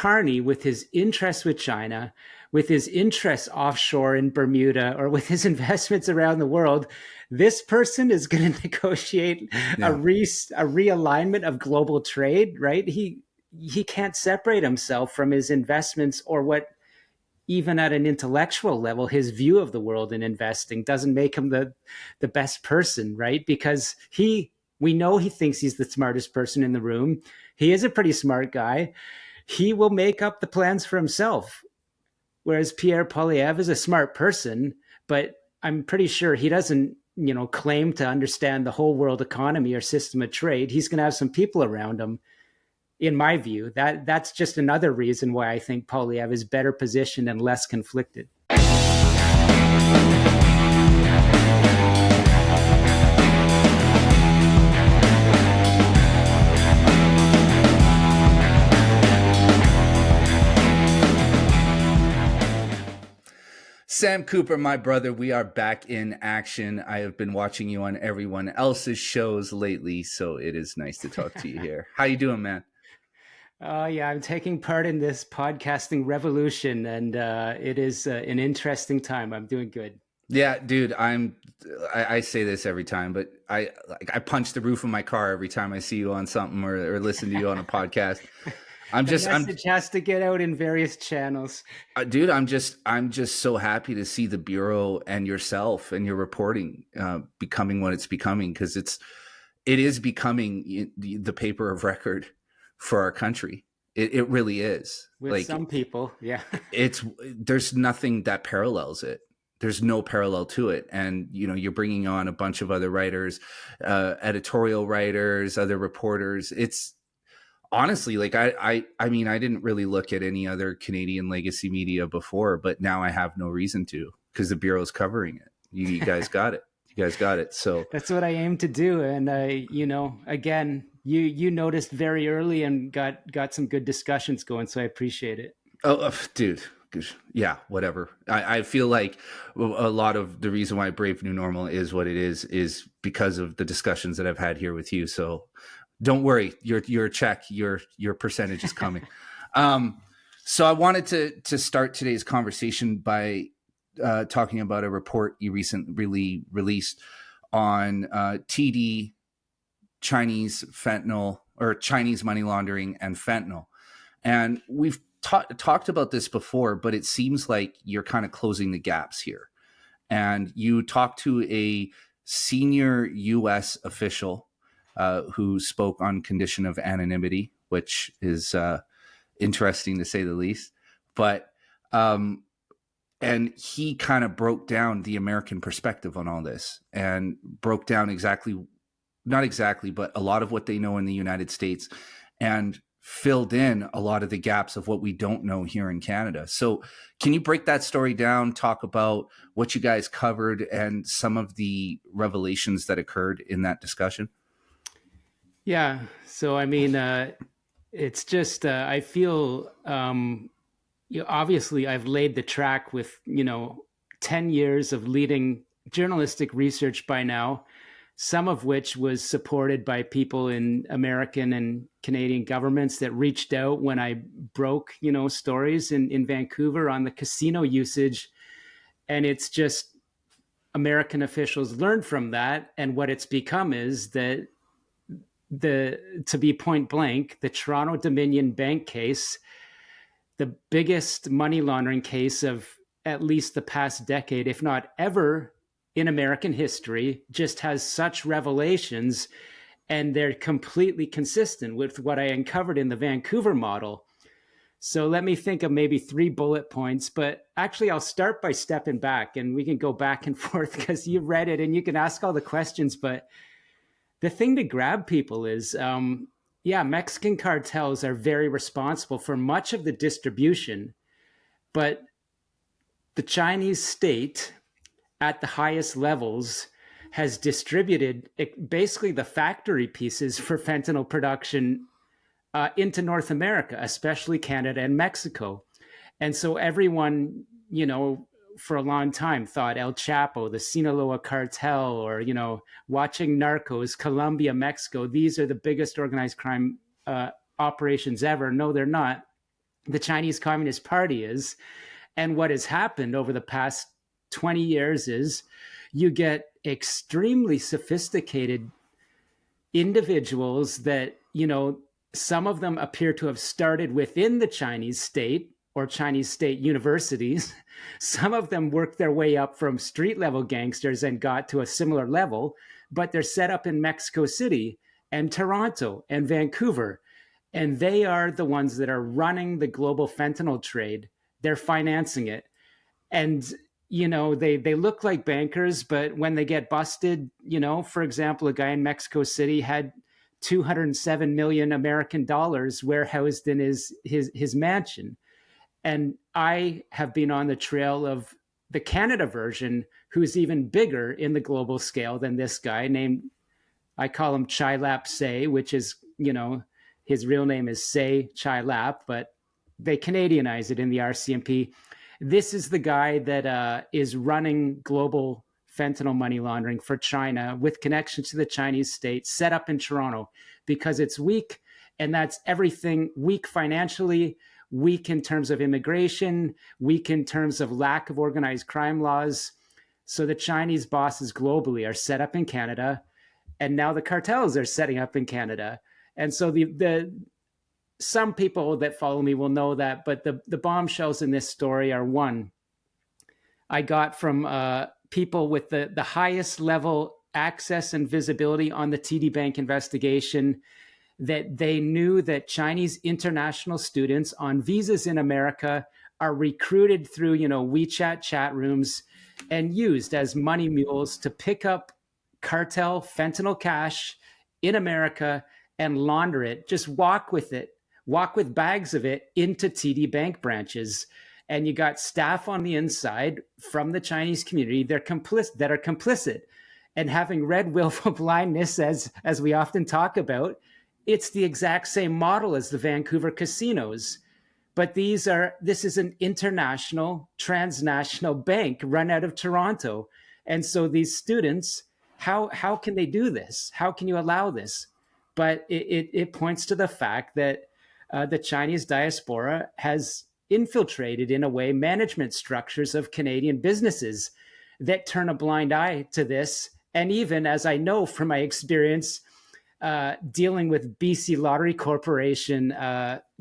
Carney, with his interests with China, with his interests offshore in Bermuda, or with his investments around the world, this person is going to negotiate a realignment of global trade, right? He can't separate himself from his investments, or what, even at an intellectual level, his view of the world and investing doesn't make him the best person, right? Because we know he thinks he's the smartest person in the room. He is a pretty smart guy. He will make up the plans for himself. Whereas Pierre Poilievre is a smart person, but I'm pretty sure he doesn't, claim to understand the whole world economy or system of trade. He's going to have some people around him. In my view, that's just another reason why I think Poilievre is better positioned and less conflicted. Sam Cooper, my brother, we are back in action. I have been watching you on everyone else's shows lately, so it is nice to talk to you here. How you doing, man? Yeah, I'm taking part in this podcasting revolution, and it is an interesting time. I'm doing good. Yeah, dude, I say this every time, but I punch the roof of my car every time I see you on something or listen to you on a podcast. The message has to get out in various channels. Dude, I'm just so happy to see the Bureau and yourself and your reporting becoming what it's becoming, because it is becoming the paper of record for our country. It really is. With some people, yeah. There's nothing that parallels it. There's no parallel to it. And, you're bringing on a bunch of other writers, editorial writers, other reporters. It's honestly, like, I mean, I didn't really look at any other Canadian legacy media before, but now I have no reason to, because the Bureau's covering it. You guys got it. You guys got it. So that's what I aim to do. And again, you noticed very early and got some good discussions going. So I appreciate it. Oh, dude. Yeah, whatever. I feel like a lot of the reason why Brave New Normal is what it is because of the discussions that I've had here with you. So don't worry, your check, your percentage is coming. So I wanted to start today's conversation by talking about a report you recently released on TD, Chinese fentanyl, or Chinese money laundering and fentanyl. And we've talked about this before, but it seems like you're kind of closing the gaps here. And you talked to a senior U.S. official who spoke on condition of anonymity, which is interesting to say the least. But and he kind of broke down the American perspective on all this, and broke down not exactly, but a lot of what they know in the United States, and filled in a lot of the gaps of what we don't know here in Canada. So can you break that story down, talk about what you guys covered and some of the revelations that occurred in that discussion? Yeah. So, I mean, it's just, I feel, obviously I've laid the track with, 10 years of leading journalistic research by now, some of which was supported by people in American and Canadian governments that reached out when I broke, stories in Vancouver on the casino usage. And it's just American officials learned from that. And what it's become is that to be point blank, the Toronto Dominion Bank case, the biggest money laundering case of at least the past decade, if not ever, in American history, just has such revelations, and they're completely consistent with what I uncovered in the Vancouver model. So let me think of maybe 3 bullet points, but actually I'll start by stepping back, and we can go back and forth because you read it and you can ask all the questions. But the thing to grab people is, Mexican cartels are very responsible for much of the distribution, but the Chinese state at the highest levels has distributed basically the factory pieces for fentanyl production into North America, especially Canada and Mexico. And so everyone, for a long time thought El Chapo, the Sinaloa cartel, or, watching Narcos, Colombia, Mexico, these are the biggest organized crime operations ever. No, they're not. the Chinese Communist Party is. And what has happened over the past 20 years is you get extremely sophisticated individuals that, some of them appear to have started within the Chinese state or Chinese state universities. Some of them worked their way up from street level gangsters and got to a similar level, but they're set up in Mexico City and Toronto and Vancouver. And they are the ones that are running the global fentanyl trade. They're financing it. And they look like bankers, but when they get busted, for example, a guy in Mexico City had 207 million American dollars warehoused in his mansion. And I have been on the trail of the Canada version, who's even bigger in the global scale than this guy named, I call him Chai Lap Say, which is, his real name is Say Chai Lap, but they Canadianize it in the RCMP. This is the guy that is running global fentanyl money laundering for China with connections to the Chinese state, set up in Toronto because it's weak. And that's everything: weak financially, weak in terms of immigration, weak in terms of lack of organized crime laws. So the Chinese bosses globally are set up in Canada, and now the cartels are setting up in Canada. And so the some people that follow me will know that, but the bombshells in this story are: one, I got from people with the highest level access and visibility on the TD Bank investigation, that they knew that Chinese international students on visas in America are recruited through, WeChat chat rooms and used as money mules to pick up cartel fentanyl cash in America and launder it. Just walk with bags of it into TD Bank branches. And you got staff on the inside from the Chinese community that are complicit. And having read Willful Blindness, as we often talk about, it's the exact same model as the Vancouver casinos. But this is an international, transnational bank run out of Toronto. And so these students, how can they do this? How can you allow this? But it points to the fact that the Chinese diaspora has infiltrated, in a way, management structures of Canadian businesses that turn a blind eye to this. And even, as I know from my experience dealing with BC Lottery Corporation,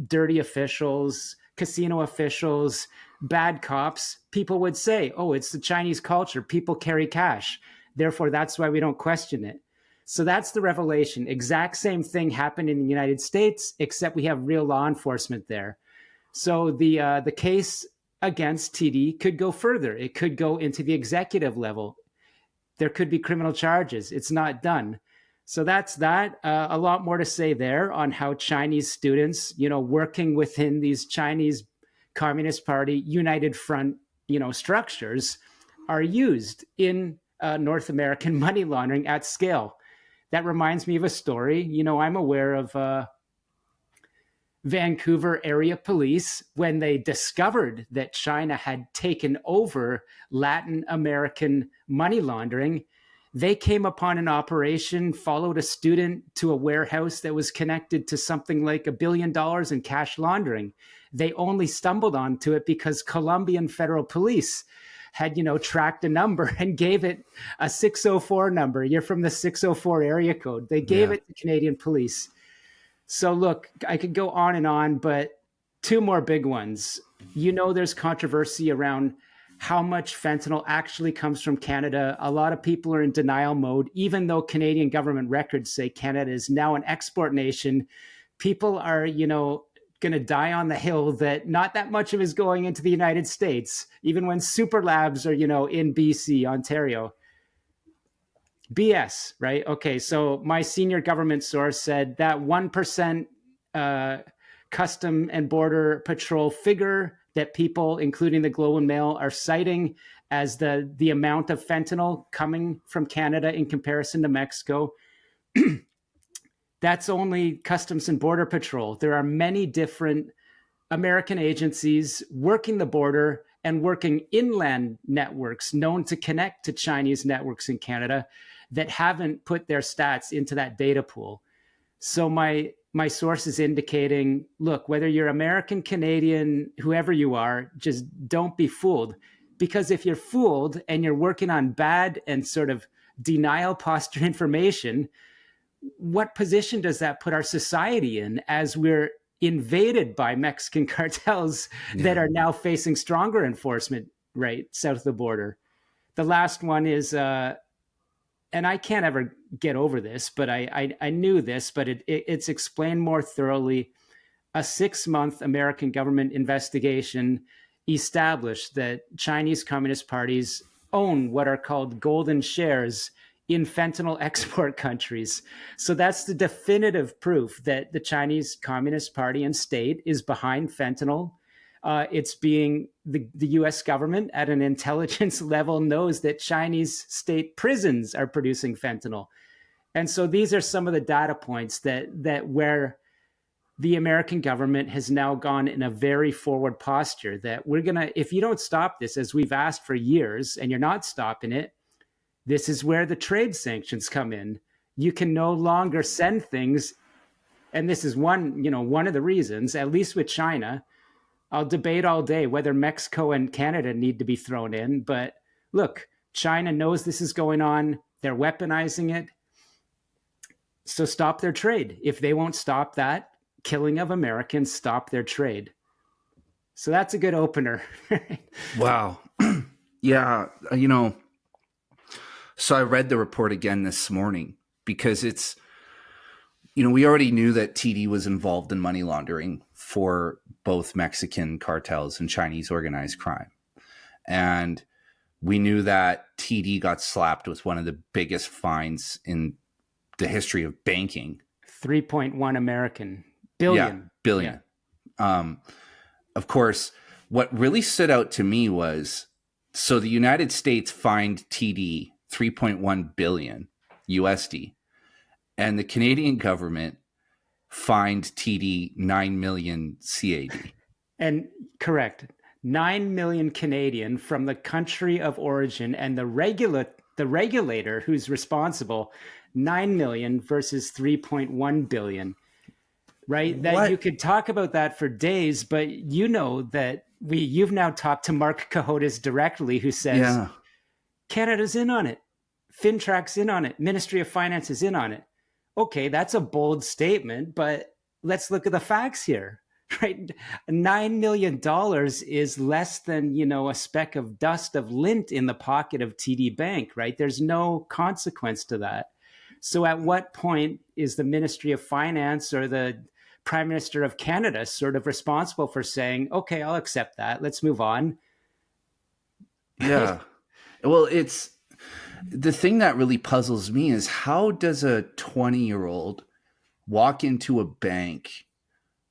dirty officials, casino officials, bad cops, people would say, oh, it's the Chinese culture. People carry cash. Therefore, that's why we don't question it. So that's the revelation. Exact same thing happened in the United States, except we have real law enforcement there. So the case against TD could go further. It could go into the executive level. There could be criminal charges. It's not done. So that's that. A lot more to say there on how Chinese students, working within these Chinese Communist Party United Front, structures, are used in North American money laundering at scale. That reminds me of a story. I'm aware of Vancouver area police, when they discovered that China had taken over Latin American money laundering. They came upon an operation, followed a student to a warehouse that was connected to something like $1 billion in cash laundering. They only stumbled onto it because Colombian federal police had, tracked a number and gave it a 604 number. You're from the 604 area code. They gave it to Canadian police. So look, I could go on, but two more big ones. There's controversy around how much fentanyl actually comes from Canada. A lot of people are in denial mode, even though Canadian government records say Canada is now an export nation. People are, going to die on the hill that not that much of it is going into the United States, even when super labs are, in BC, Ontario. BS, right? Okay, so my senior government source said that 1% Custom and Border Patrol figure that people, including the Globe and Mail, are citing as the amount of fentanyl coming from Canada in comparison to Mexico. That's only Customs and Border Patrol. There are many different American agencies working the border and working inland networks known to connect to Chinese networks in Canada that haven't put their stats into that data pool. So my my source is indicating, look, whether you're American, Canadian, whoever you are, just don't be fooled. Because if you're fooled and you're working on bad and sort of denial posture information, what position does that put our society in as we're invaded by Mexican cartels that are now facing stronger enforcement right south of the border? The last one is, and I can't ever get over this, but I knew this, but it's explained more thoroughly. A 6-month American government investigation established that Chinese Communist parties own what are called golden shares in fentanyl export countries. So that's the definitive proof that the Chinese Communist Party and state is behind fentanyl. It's being the US government at an intelligence level knows that Chinese state prisons are producing fentanyl. And so these are some of the data points that where the American government has now gone in a very forward posture that we're going to, if you don't stop this, as we've asked for years, and you're not stopping it, this is where the trade sanctions come in. You can no longer send things. And this is one of the reasons, at least with China. I'll debate all day whether Mexico and Canada need to be thrown in. But look, China knows this is going on. They're weaponizing it. So stop their trade. If they won't stop that killing of Americans, stop their trade. So that's a good opener. Wow. Yeah. So I read the report again this morning because it's, we already knew that TD was involved in money laundering for both Mexican cartels and Chinese organized crime. And we knew that TD got slapped with one of the biggest fines in the history of banking. 3.1 American billion. Yeah, billion. Yeah. Of course, what really stood out to me was, so the United States fined TD 3.1 billion USD. And the Canadian government fined TD 9 million CAD. And correct, 9 million Canadian from the country of origin, and the regulator who's responsible, 9 million versus 3.1 billion. Right? That what? You could talk about that for days, but you know that you've now talked to Mark Cahotas directly, who says Canada's in on it, FinTrack's in on it, Ministry of Finance is in on it. Okay, that's a bold statement, but let's look at the facts here, right? $9 million is less than, a speck of dust of lint in the pocket of TD Bank, right? There's no consequence to that. So at what point is the Ministry of Finance or the Prime Minister of Canada sort of responsible for saying, okay, I'll accept that, let's move on? Yeah. Well, it's the thing that really puzzles me is, how does a 20-year-old walk into a bank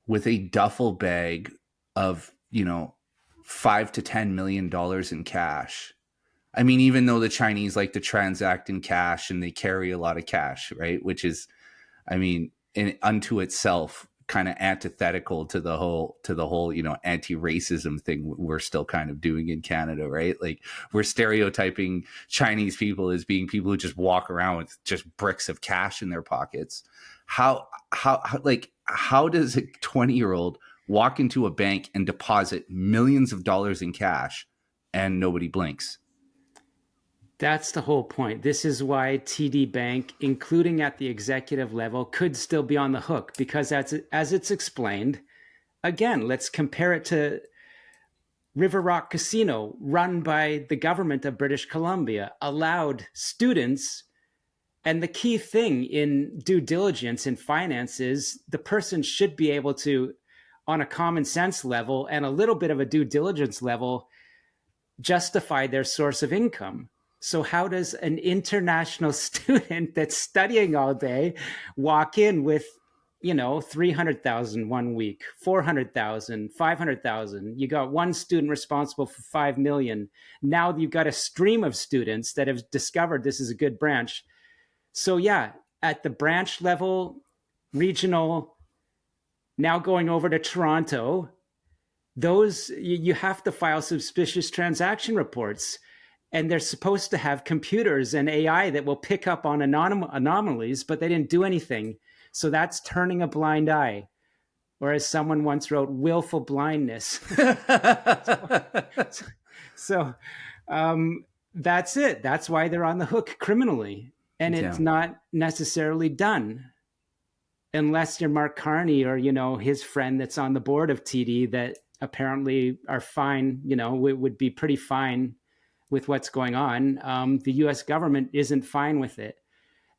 with a duffel bag of, $5 to $10 million in cash? I mean, even though the Chinese like to transact in cash and they carry a lot of cash, right? Which is, unto itself kind of antithetical to the whole, anti-racism thing we're still kind of doing in Canada, right? Like, we're stereotyping Chinese people as being people who just walk around with just bricks of cash in their pockets. How does a 20-year-old walk into a bank and deposit millions of dollars in cash and nobody blinks? That's the whole point. This is why TD Bank, including at the executive level, could still be on the hook, because as it's explained, again, let's compare it to River Rock Casino, run by the government of British Columbia, allowed students. And the key thing in due diligence in finance is the person should be able to, on a common sense level and a little bit of a due diligence level, justify their source of income. So how does an international student that's studying all day walk in with, 300,000 one week, 400,000, 500,000? You got one student responsible for 5 million. Now you've got a stream of students that have discovered this is a good branch. So yeah, at the branch level, regional, now going over to Toronto, those, you have to file suspicious transaction reports. And they're supposed to have computers and AI that will pick up on anomalies, but they didn't do anything. So that's turning a blind eye, or as someone once wrote, willful blindness. So that's it. That's why they're on the hook criminally. And it's not necessarily done unless you're Mark Carney or, his friend that's on the board of TD that apparently are fine, would be pretty fine with what's going on. The US government isn't fine with it.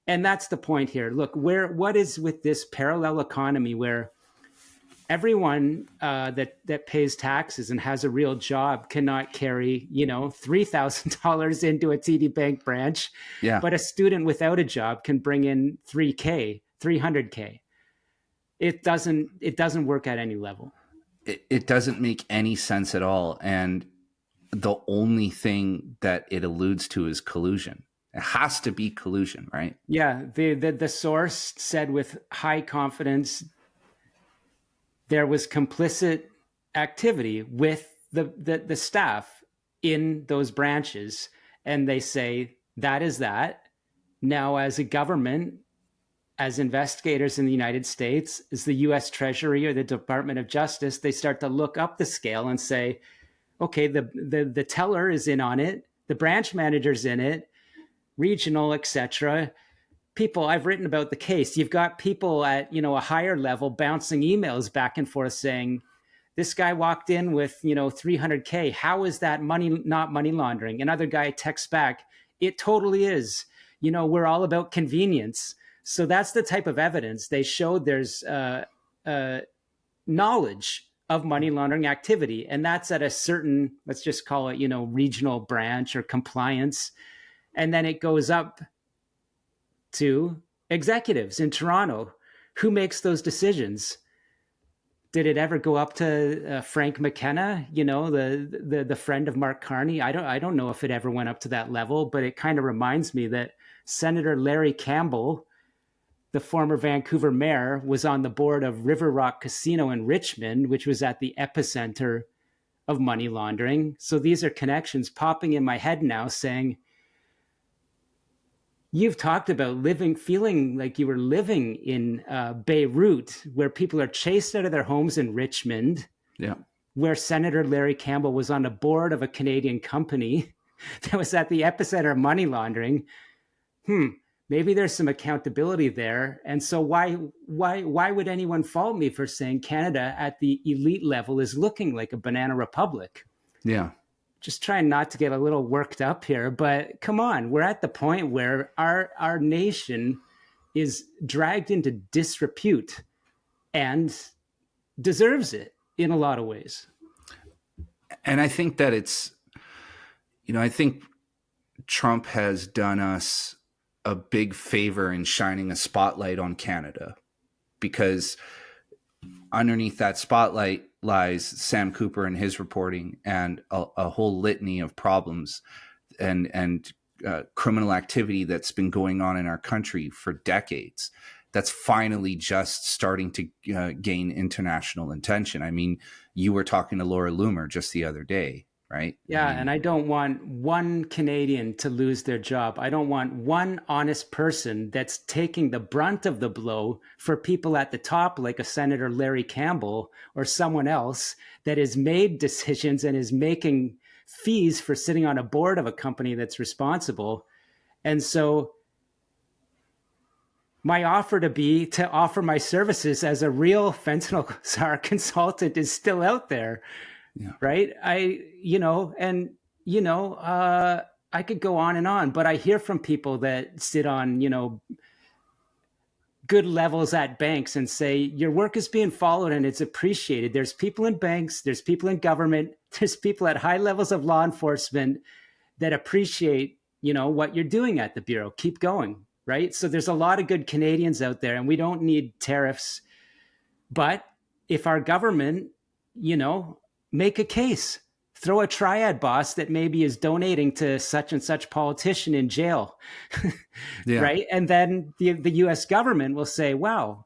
And that's the point here. Look, what is with this parallel economy where everyone that pays taxes and has a real job cannot carry, $3,000 into a TD Bank branch, but a student without a job can bring in $300K. It doesn't work at any level. It doesn't make any sense at all. And the only thing that it alludes to is collusion. It has to be collusion, right? Yeah. The source said with high confidence there was complicit activity with the staff in those branches. And they say that is that. Now, as a government, as investigators in the United States, as the US Treasury or the Department of Justice, they start to look up the scale and say, okay, the teller is in on it, the branch manager's in it, regional, etc. People, I've written about the case. You've got people at, a higher level bouncing emails back and forth saying, this guy walked in with, $300K. How is that not money laundering? Another guy texts back, it totally is. We're all about convenience. So that's the type of evidence they showed. There's knowledge of money laundering activity. And that's at a certain, let's just call it, regional branch or compliance. And then it goes up to executives in Toronto. Who makes those decisions? Did it ever go up to Frank McKenna, the friend of Mark Carney? I don't know if it ever went up to that level, but it kind of reminds me that Senator Larry Campbell, the former Vancouver mayor, was on the board of River Rock Casino in Richmond, which was at the epicenter of money laundering. So these are connections popping in my head now saying, you've talked about feeling like you were living in Beirut, where people are chased out of their homes in Richmond, where Senator Larry Campbell was on the board of a Canadian company that was at the epicenter of money laundering. Maybe there's some accountability there. And so why would anyone fault me for saying Canada at the elite level is looking like a banana republic? Yeah. Just trying not to get a little worked up here, but come on, we're at the point where our nation is dragged into disrepute and deserves it in a lot of ways. And I think that I think Trump has done us a big favor in shining a spotlight on Canada, because underneath that spotlight lies Sam Cooper and his reporting and a whole litany of problems and criminal activity that's been going on in our country for decades. That's finally just starting to gain international attention. I mean, you were talking to Laura Loomer just the other day, right? Yeah, and I don't want one Canadian to lose their job. I don't want one honest person that's taking the brunt of the blow for people at the top, like a Senator Larry Campbell or someone else that has made decisions and is making fees for sitting on a board of a company that's responsible. And so my offer to offer my services as a real fentanyl czar consultant is still out there. Yeah. Right. I could go on and on, but I hear from people that sit on, good levels at banks and say, your work is being followed and it's appreciated. There's people in banks, there's people in government, there's people at high levels of law enforcement that appreciate, what you're doing at the Bureau. Keep going. Right. So there's a lot of good Canadians out there and we don't need tariffs. But if our government, make a case, throw a triad boss that maybe is donating to such and such politician in jail, right? And then the U.S. government will say, wow,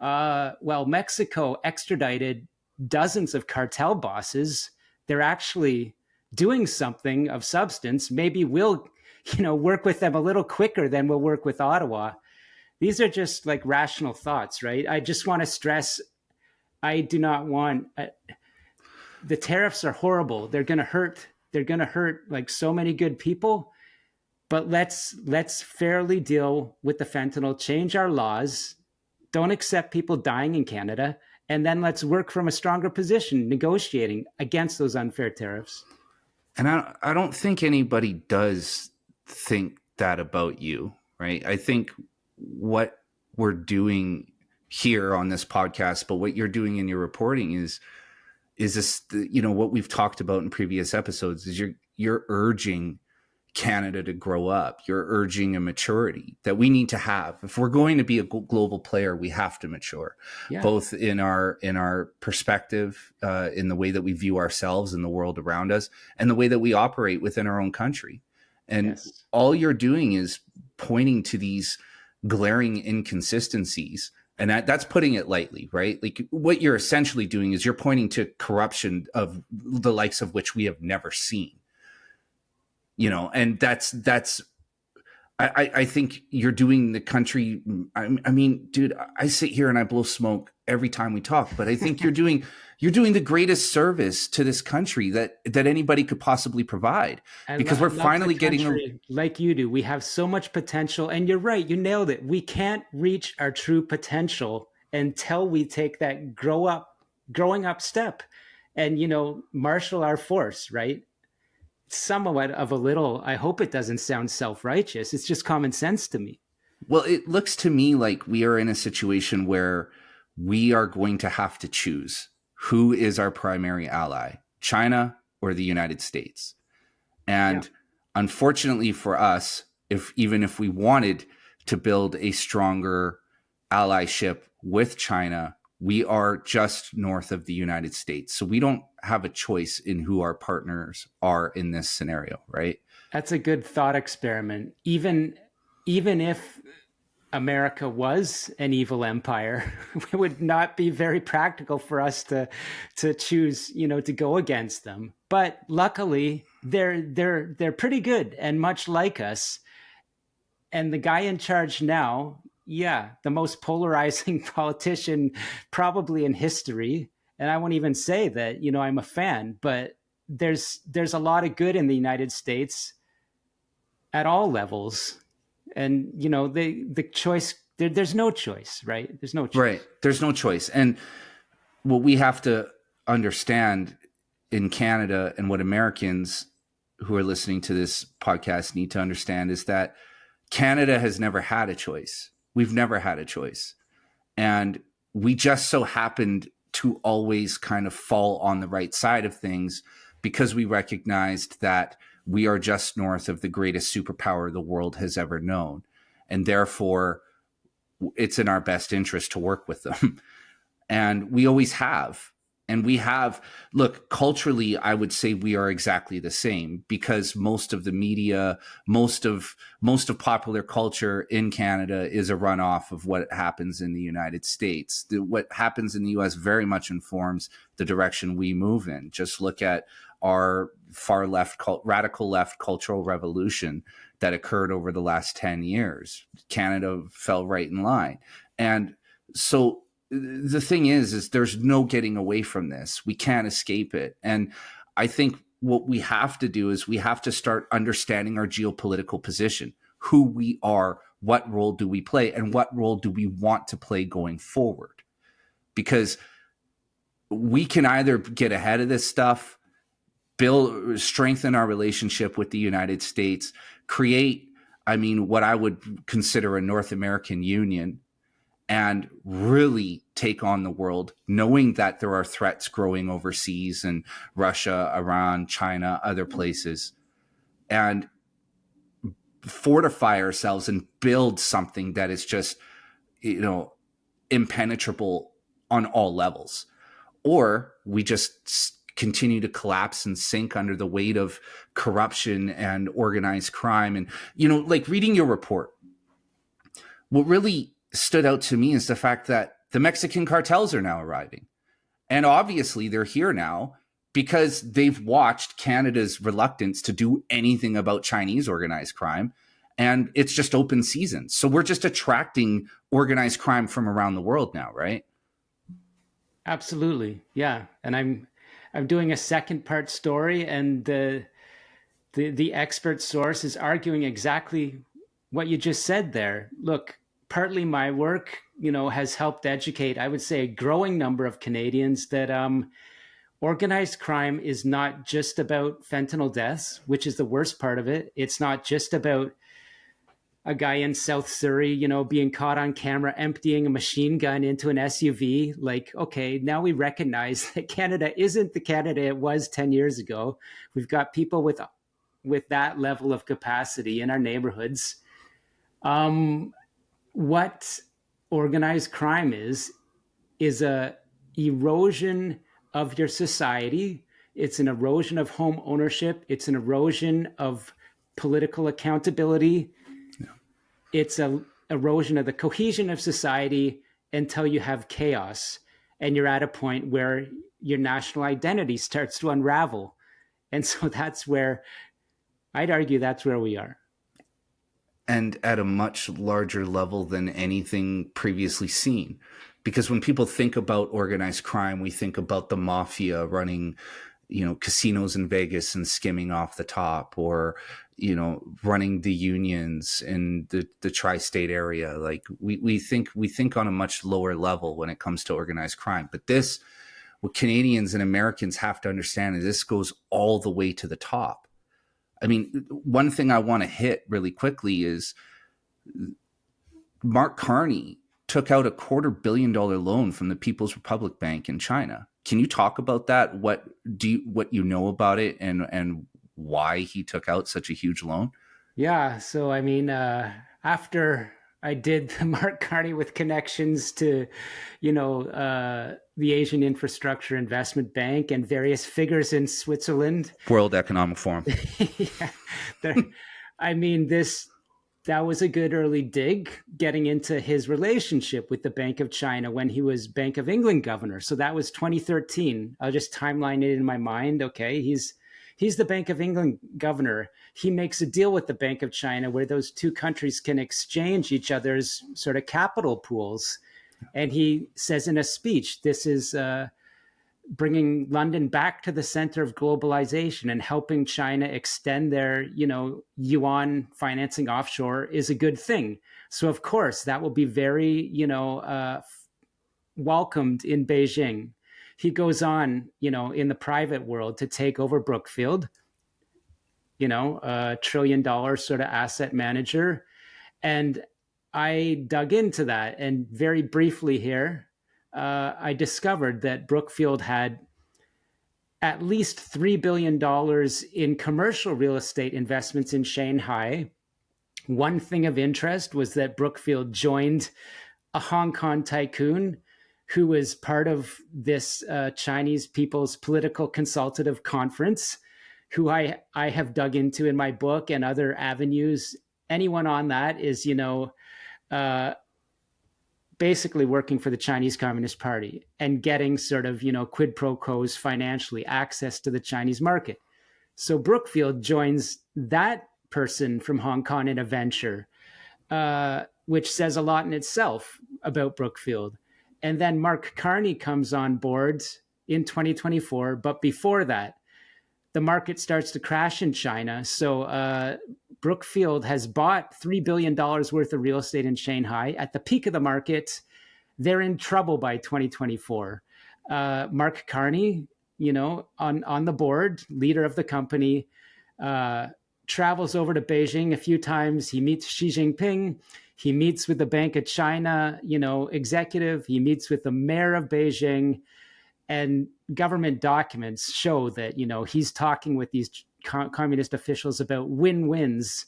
Mexico extradited dozens of cartel bosses. They're actually doing something of substance. Maybe we'll, work with them a little quicker than we'll work with Ottawa. These are just like rational thoughts, right? I just want to stress, I do not want the tariffs are horrible. They're going to hurt. They're going to hurt like so many good people. But let's fairly deal with the fentanyl, change our laws, don't accept people dying in Canada, and then let's work from a stronger position, negotiating against those unfair tariffs. And I don't think anybody does think that about you, right? I think what we're doing here on this podcast, but what you're doing in your reporting is this, you know, what we've talked about in previous episodes is you're urging Canada to grow up. You're urging a maturity that we need to have. If we're going to be a global player, we have to mature, both in our perspective, in the way that we view ourselves and the world around us, and the way that we operate within our own country. And all you're doing is pointing to these glaring inconsistencies. And that's putting it lightly, right? Like what you're essentially doing is you're pointing to corruption of the likes of which we have never seen. You know, and I think you're doing the country. I mean, dude, I sit here and I blow smoke every time we talk, but I think you're doing the greatest service to this country that anybody could possibly provide, because we're finally getting like you do. We have so much potential, and you're right. You nailed it. We can't reach our true potential until we take that growing up step and, you know, marshal our force, right? Somewhat of a little, I hope it doesn't sound self-righteous. It's just common sense to me. Well, it looks to me like we are in a situation where we are going to have to choose who is our primary ally, China or the United States. And unfortunately for us, even if we wanted to build a stronger allyship with China, we are just north of the United States. So we don't have a choice in who our partners are in this scenario, right? That's a good thought experiment. Even if America was an evil empire, it would not be very practical for us to choose, you know, to go against them. But luckily, they're pretty good and much like us. And the guy in charge now, the most polarizing politician probably in history. And I won't even say that, you know, I'm a fan, but there's a lot of good in the United States at all levels. And, you know, the choice, there's no choice, right? There's no choice. Right. There's no choice. And what we have to understand in Canada, and what Americans who are listening to this podcast need to understand, is that Canada has never had a choice. We've never had a choice. And we just so happened to always kind of fall on the right side of things because we recognized that we are just north of the greatest superpower the world has ever known. And therefore, it's in our best interest to work with them. And we always have. And we have, look, culturally, I would say we are exactly the same, because most of the media, most of popular culture in Canada is a runoff of what happens in the United States. What happens in the US very much informs the direction we move in. Just look at our far left, radical left cultural revolution that occurred over the last 10 years. Canada fell right in line. And so the thing is there's no getting away from this. We can't escape it. And I think what we have to do is we have to start understanding our geopolitical position, who we are, what role do we play, and what role do we want to play going forward? Because we can either get ahead of this stuff, strengthen our relationship with the United States, create, what I would consider a North American Union, and really take on the world, knowing that there are threats growing overseas in Russia, Iran, China, other places, and fortify ourselves and build something that is just, impenetrable on all levels. Or we just continue to collapse and sink under the weight of corruption and organized crime. And, like reading your report, what really stood out to me is the fact that the Mexican cartels are now arriving. And obviously they're here now because they've watched Canada's reluctance to do anything about Chinese organized crime. and it's just open season. So we're just attracting organized crime from around the world now, right? Absolutely. Yeah. And I'm doing a second part story, and the expert source is arguing exactly what you just said there. Look, partly my work, has helped educate, I would say, a growing number of Canadians that organized crime is not just about fentanyl deaths, which is the worst part of it. It's not just about a guy in South Surrey, being caught on camera emptying a machine gun into an SUV. Like, okay, now we recognize that Canada isn't the Canada it was 10 years ago. We've got people with that level of capacity in our neighborhoods. What organized crime is a erosion of your society. It's an erosion of home ownership. It's an erosion of political accountability. It's a erosion of the cohesion of society until you have chaos and you're at a point where your national identity starts to unravel. And so I'd argue that's where we are. And at a much larger level than anything previously seen. Because when people think about organized crime, we think about the mafia running, casinos in Vegas and skimming off the top, or, running the unions in the tri-state area. Like we think on a much lower level when it comes to organized crime. But what Canadians and Americans have to understand is this goes all the way to the top. I mean, one thing I want to hit really quickly is Mark Carney took out a $250 million loan from the People's Republic Bank in China. Can you talk about that? What you know about it, and why he took out such a huge loan? Yeah. So, I mean, after I did the Mark Carney with connections to, the Asian Infrastructure Investment Bank and various figures in Switzerland. World Economic Forum. Yeah. That was a good early dig getting into his relationship with the Bank of China when he was Bank of England governor. So that was 2013. I'll just timeline it in my mind. Okay. He's the Bank of England governor. He makes a deal with the Bank of China where those two countries can exchange each other's sort of capital pools. And he says in a speech, this is bringing London back to the center of globalization, and helping China extend their, yuan financing offshore is a good thing. So, of course, that will be very, welcomed in Beijing. He goes on, in the private world to take over Brookfield, a $1 trillion sort of asset manager. And I dug into that, and very briefly here, I discovered that Brookfield had at least $3 billion in commercial real estate investments in Shanghai. One thing of interest was that Brookfield joined a Hong Kong tycoon who was part of this Chinese People's Political Consultative Conference, who I have dug into in my book and other avenues. Anyone on that is, basically working for the Chinese Communist Party and getting sort of, quid pro quos financially, access to the Chinese market. So Brookfield joins that person from Hong Kong in a venture, which says a lot in itself about Brookfield. And then Mark Carney comes on board in 2024. But before that, the market starts to crash in China. So Brookfield has bought $3 billion worth of real estate in Shanghai at the peak of the market. They're in trouble by 2024. Mark Carney, on the board, leader of the company, travels over to Beijing a few times. He meets Xi Jinping. He meets with the Bank of China, executive. He meets with the mayor of Beijing. And government documents show that, he's talking with these communist officials about win-wins,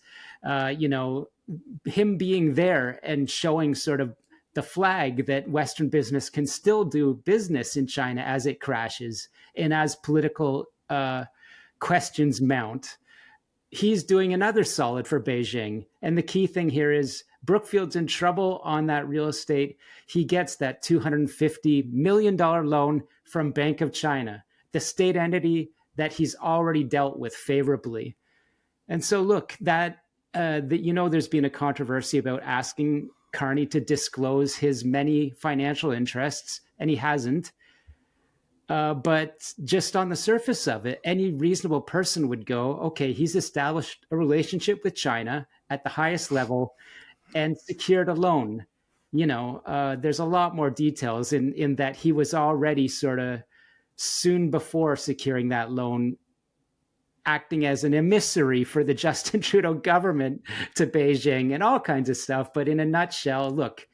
him being there and showing sort of the flag that Western business can still do business in China as it crashes and as political questions mount. He's doing another solid for Beijing. And the key thing here is Brookfield's in trouble on that real estate. He gets that $250 million loan from Bank of China, the state entity that he's already dealt with favorably. And so, look, that there's been a controversy about asking Carney to disclose his many financial interests, and he hasn't. But just on the surface of it, any reasonable person would go, okay, he's established a relationship with China at the highest level and secured a loan. There's a lot more details in that he was already sort of soon before securing that loan acting as an emissary for the Justin Trudeau government to Beijing and all kinds of stuff. But in a nutshell, look,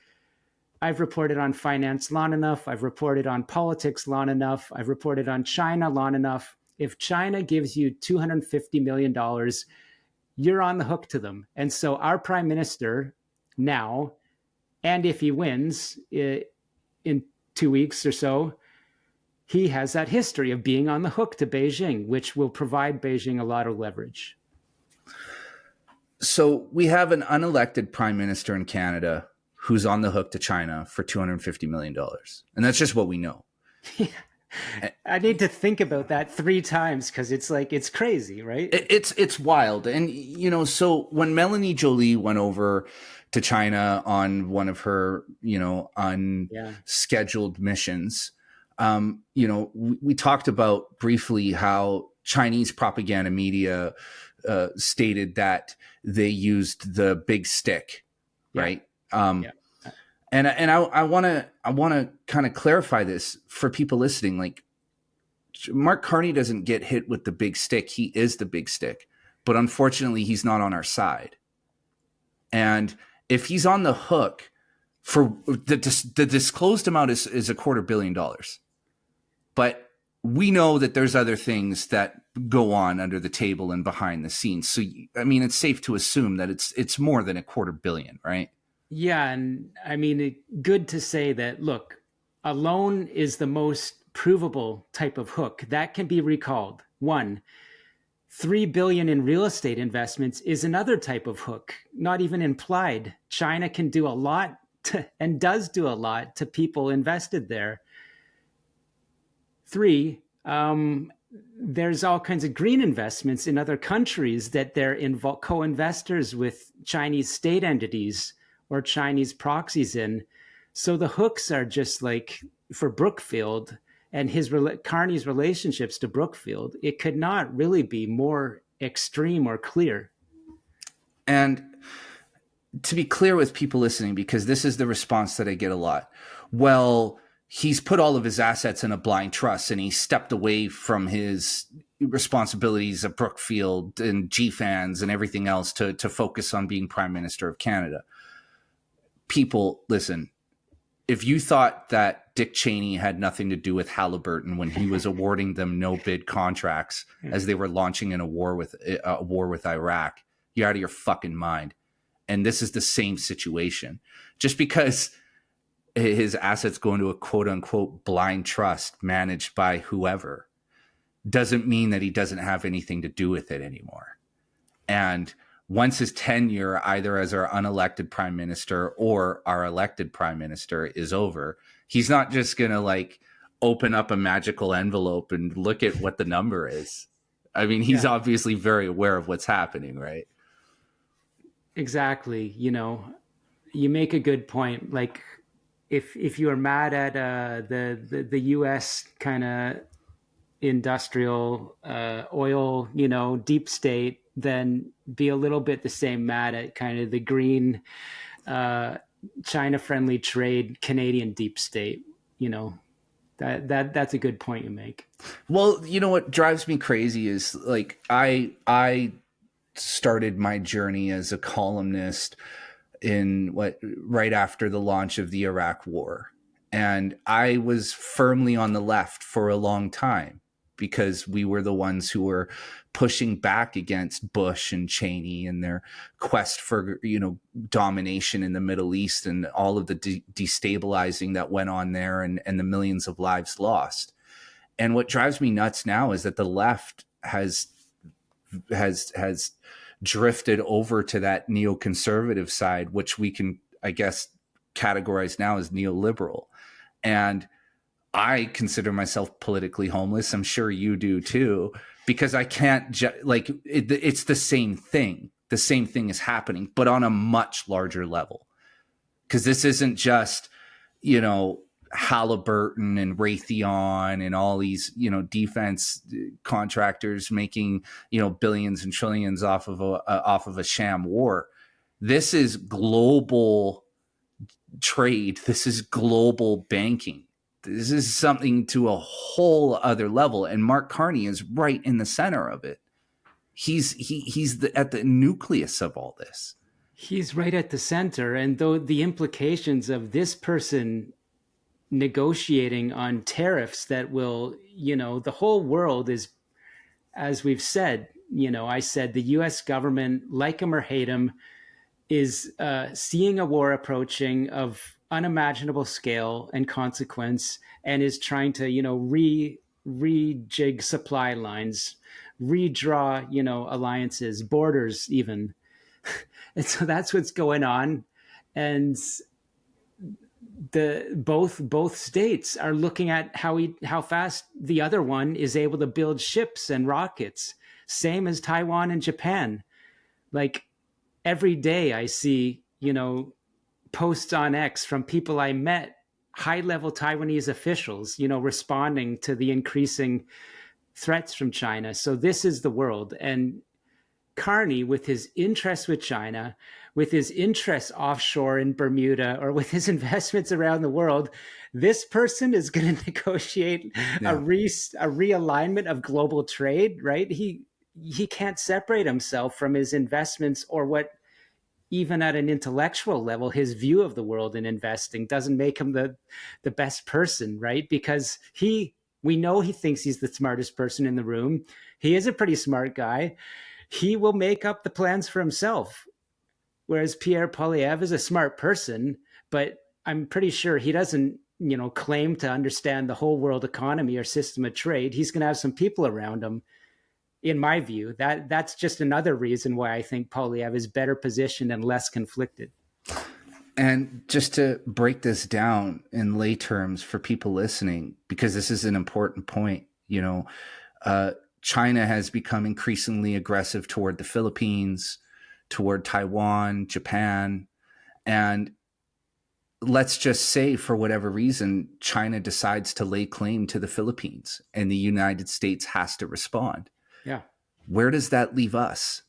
I've reported on finance long enough. I've reported on politics long enough. I've reported on China long enough. If China gives you $250 million, you're on the hook to them. And so our prime minister now, and if he wins in 2 weeks or so, he has that history of being on the hook to Beijing, which will provide Beijing a lot of leverage. So we have an unelected prime minister in Canada who's on the hook to China for $250 million. And that's just what we know. Yeah. I need to think about that 3 times because it's crazy, right? It's wild. And, so when Melanie Joly went over to China on one of her, unscheduled missions, we talked about briefly how Chinese propaganda media stated that they used the big stick, right? And I want to kind of clarify this for people listening. Like, Mark Carney doesn't get hit with the big stick. He is the big stick, but unfortunately he's not on our side. And if he's on the hook for the disclosed amount is $250 million. But we know that there's other things that go on under the table and behind the scenes. So, I mean, it's safe to assume that it's more than $250 million, right? Yeah. And I mean, good to say that, look, a loan is the most provable type of hook that can be recalled. 3 billion in real estate investments is another type of hook, not even implied. China can do a lot and does do a lot to people invested there. 3, there's all kinds of green investments in other countries that they're co-investors with Chinese state entities or Chinese proxies in. So the hooks are just like for Brookfield and Carney's relationships to Brookfield. It could not really be more extreme or clear. And to be clear with people listening, because this is the response that I get a lot. Well, he's put all of his assets in a blind trust and he stepped away from his responsibilities at Brookfield and GFANZ and everything else to focus on being Prime Minister of Canada. People, listen, if you thought that Dick Cheney had nothing to do with Halliburton when he was awarding them no bid contracts as they were launching in a war with Iraq, you're out of your fucking mind. And this is the same situation. Just because his assets go into a quote unquote blind trust managed by whoever doesn't mean that he doesn't have anything to do with it anymore. And once his tenure, either as our unelected prime minister or our elected prime minister, is over, he's not just going to open up a magical envelope and look at what the number is. I mean, he's obviously very aware of what's happening, right? Exactly. You make a good point. Like, if you are mad at the U.S. kind of industrial oil, deep state, then be a little bit the same mad at kind of the green, China-friendly trade Canadian deep state. That's a good point you make. Well, what drives me crazy is I started my journey as a columnist right after the launch of the Iraq War. And I was firmly on the left for a long time because we were the ones who were pushing back against Bush and Cheney and their quest for, domination in the Middle East and all of the destabilizing that went on there and the millions of lives lost. And what drives me nuts now is that the left has drifted over to that neoconservative side, which we can, I guess, categorize now as neoliberal. And I consider myself politically homeless. I'm sure you do too, because I can't it's the same thing. the same thing is happening, but on a much larger level. Because this isn't just, Halliburton and Raytheon and all these, defense contractors making, billions and trillions off of a sham war. This is global trade. This is global banking. This is something to a whole other level. And Mark Carney is right in the center of it. He's at the nucleus of all this. He's right at the center. And though the implications of this person negotiating on tariffs that will, the whole world is, as we've said, I said the US government, like him or hate him, is seeing a war approaching of unimaginable scale and consequence, and is trying to, rejig supply lines, redraw, alliances, borders even. And so that's what's going on. And both states are looking at how fast the other one is able to build ships and rockets, same as Taiwan and Japan. Like every day I see, posts on X from people I met, high-level Taiwanese officials, responding to the increasing threats from China. So this is the world. And Carney, with his interest with China, with his interests offshore in Bermuda, or with his investments around the world, this person is going to negotiate a realignment of global trade, right? He can't separate himself from his investments, or what, even at an intellectual level, his view of the world in investing doesn't make him the best person, right? Because we know he thinks he's the smartest person in the room. He is a pretty smart guy. He will make up the plans for himself. Whereas Pierre Poilievre is a smart person, but I'm pretty sure he doesn't, claim to understand the whole world economy or system of trade. He's going to have some people around him. In my view, that's just another reason why I think Poilievre is better positioned and less conflicted. And just to break this down in lay terms for people listening, because this is an important point, China has become increasingly aggressive toward the Philippines, toward Taiwan, Japan. And let's just say, for whatever reason, China decides to lay claim to the Philippines and the United States has to respond. Yeah. Where does that leave us?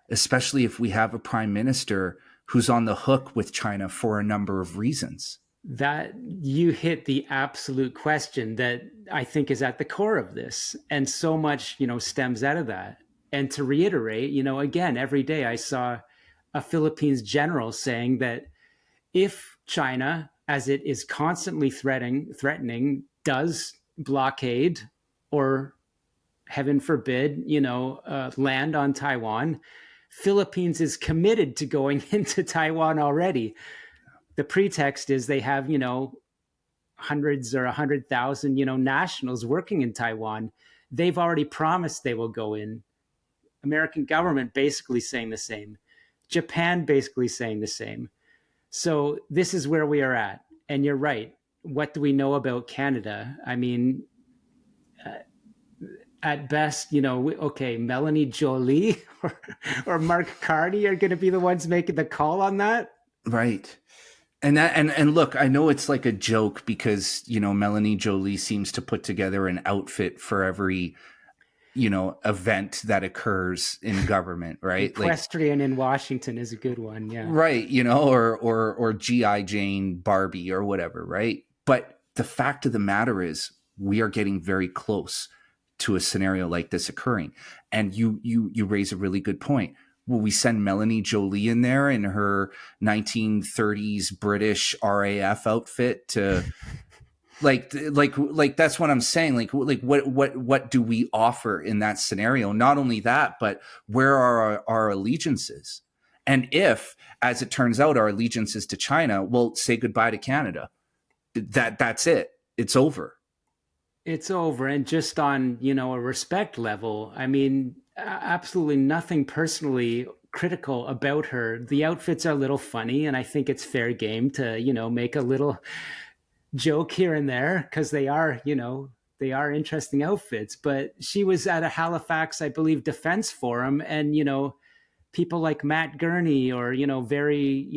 Especially if we have a prime minister who's on the hook with China for a number of reasons. That you hit the absolute question that I think is at the core of this. And so much, stems out of that. And to reiterate, again, every day I saw a Philippines general saying that if China, as it is constantly threatening, does blockade or, heaven forbid, land on Taiwan, Philippines is committed to going into Taiwan already. The pretext is they have, hundreds or 100,000, nationals working in Taiwan. They've already promised they will go in. American government basically saying the same. Japan basically saying the same. So this is where we are at. And you're right. What do we know about Canada? I mean, at best, Melanie Jolie or Mark Carney are going to be the ones making the call on that. Right. And look, I know it's like a joke because, Melanie Jolie seems to put together an outfit for every, event that occurs in government, right? Equestrian in Washington is a good one. Yeah. Right. Or G.I. Jane, Barbie or whatever. Right. But the fact of the matter is we are getting very close to a scenario like this occurring. And you raise a really good point. Will we send Melanie Jolie in there in her 1930s British RAF outfit to like that's what I'm saying. Like what do we offer in that scenario? Not only that, but where are our allegiances? And if, as it turns out, our allegiance is to China, well, say goodbye to Canada. That's it. It's over. It's over. And just on, a respect level, I mean, absolutely nothing personally critical about her. The outfits are a little funny, and I think it's fair game to, make a little joke here and there because they are interesting outfits. But she was at a Halifax, I believe, defense forum, and, people like Matt Gurney or, very,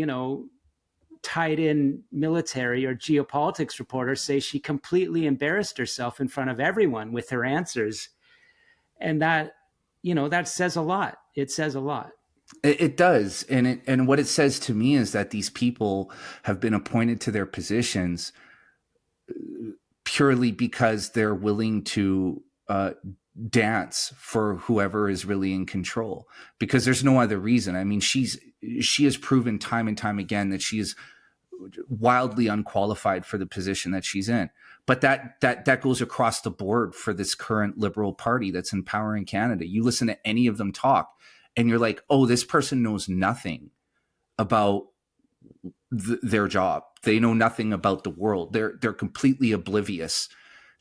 tied in military or geopolitics reporters say she completely embarrassed herself in front of everyone with her answers. And that, that says a lot. It says a lot. It does. And what it says to me is that these people have been appointed to their positions purely because they're willing to dance for whoever is really in control, because there's no other reason. I mean, she has proven time and time again that she is wildly unqualified for the position that she's in. But that goes across the board for this current Liberal Party that's in power in Canada. You listen to any of them talk and you're like, oh, this person knows nothing about their job. They know nothing about the world. They're completely oblivious